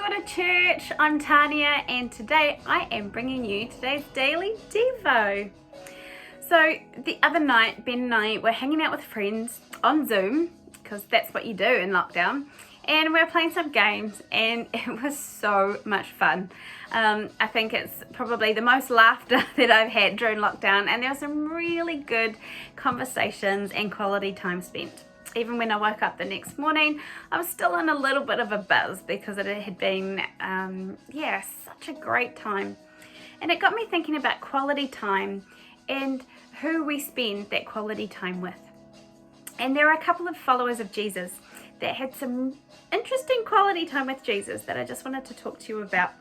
Kia ora church, I'm Tania and today I am bringing you today's daily Devo. So the other night Ben and I were hanging out with friends on Zoom, because that's what you do in lockdown, and we were playing some games and it was so much fun. I think it's probably the most laughter that I've had during lockdown, and there were some really good conversations and quality time spent. Even when I woke up the next morning, I was still in a little bit of a buzz because it had been, such a great time. And it got me thinking about quality time and who we spend that quality time with. And there are a couple of followers of Jesus that had some interesting quality time with Jesus that I just wanted to talk to you about.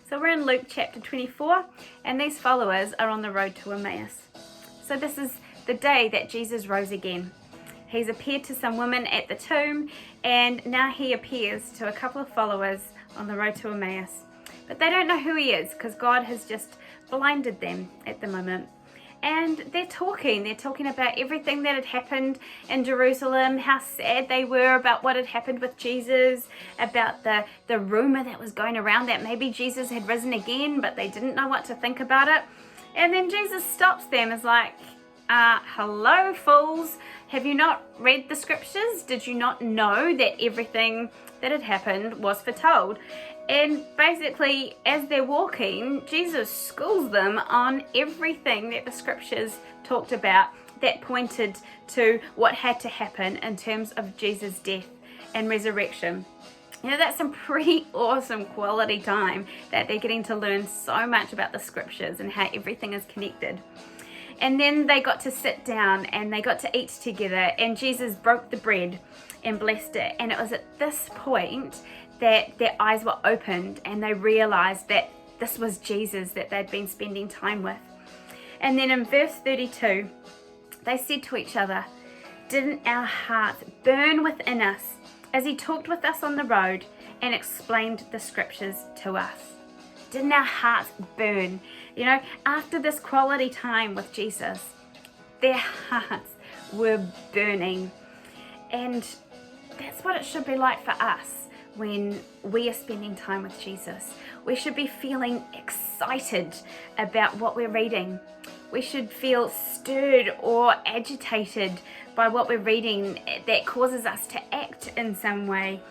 So we're in Luke chapter 24, and these followers are on the road to Emmaus. So this is the day that Jesus rose again. He's appeared to some women at the tomb, and now he appears to a couple of followers on the road to Emmaus. But they don't know who he is because God has just blinded them at the moment. And they're talking about everything that had happened in Jerusalem, how sad they were about what had happened with Jesus, about the rumor that was going around that maybe Jesus had risen again, but they didn't know what to think about it. And then Jesus stops them, is like, hello fools, have you not read the scriptures? Did you not know that everything that had happened was foretold? And basically, as they're walking, Jesus schools them on everything that the scriptures talked about that pointed to what had to happen in terms of Jesus' death and resurrection. You know, that's some pretty awesome quality time that they're getting to learn so much about the scriptures and how everything is connected. And then they got to sit down and they got to eat together, and Jesus broke the bread and blessed it. And it was at this point that their eyes were opened and they realized that this was Jesus that they'd been spending time with. And then in verse 32, they said to each other, "Didn't our hearts burn within us as he talked with us on the road and explained the scriptures to us?" Didn't our hearts burn? You know, after this quality time with Jesus, their hearts were burning. And that's what it should be like for us when we are spending time with Jesus. We should be feeling excited about what we're reading. We should feel stirred or agitated by what we're reading that causes us to act in some way.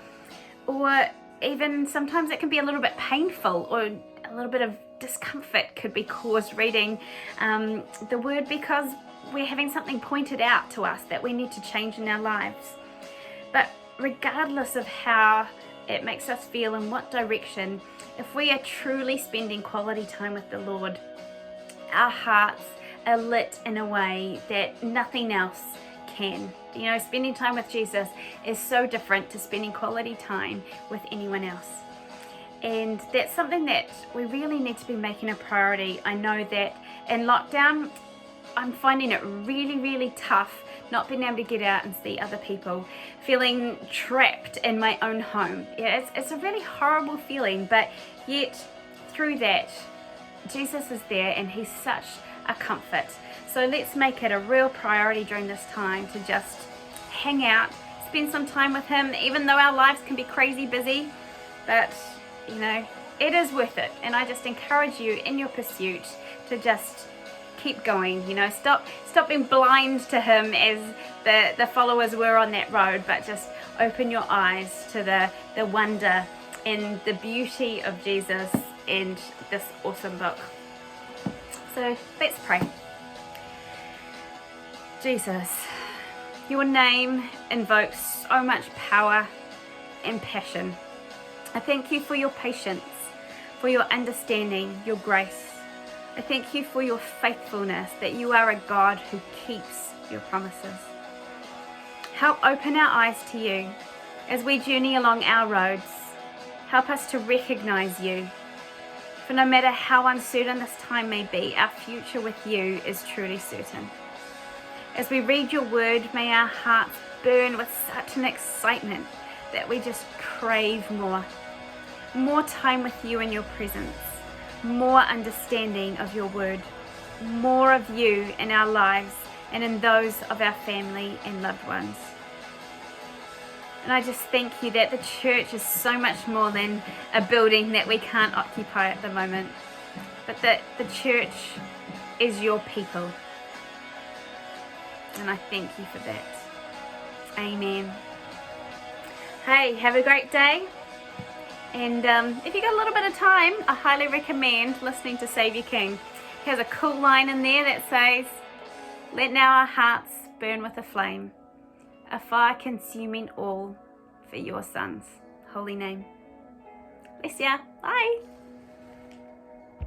Or even sometimes it can be a little bit painful, or a little bit of discomfort could be caused reading the word because we're having something pointed out to us that we need to change in our lives. But regardless of how it makes us feel in what direction, if we are truly spending quality time with the Lord, our hearts are lit in a way that nothing else can. You know, spending time with Jesus is so different to spending quality time with anyone else. And that's something that we really need to be making a priority. I know that in lockdown, I'm finding it really, really tough not being able to get out and see other people, feeling trapped in my own home. Yeah, it's a really horrible feeling, but yet through that, Jesus is there and he's such a comfort. So let's make it a real priority during this time to just hang out, spend some time with him, even though our lives can be crazy busy. But you know, it is worth it. And I just encourage you in your pursuit to just keep going. You know, stop being blind to him as the followers were on that road, but just open your eyes to the wonder and the beauty of Jesus and this awesome book. So let's pray. Jesus, your name invokes so much power and passion. I thank you for your patience, for your understanding, your grace. I thank you for your faithfulness, that you are a God who keeps your promises. Help open our eyes to you as we journey along our roads. Help us to recognize you. For no matter how uncertain this time may be, our future with you is truly certain. As we read your word, may our hearts burn with such an excitement that we just crave more. More time with you in your presence, more understanding of your word, more of you in our lives and in those of our family and loved ones. And I just thank you that the church is so much more than a building that we can't occupy at the moment, but that the church is your people. And I thank you for that. Amen. Hey, have a great day. And if you got a little bit of time, I highly recommend listening to Saviour King. He has a cool line in there that says, "Let now our hearts burn with a flame, a fire consuming all for your Son's holy name." Bless ya. Bye.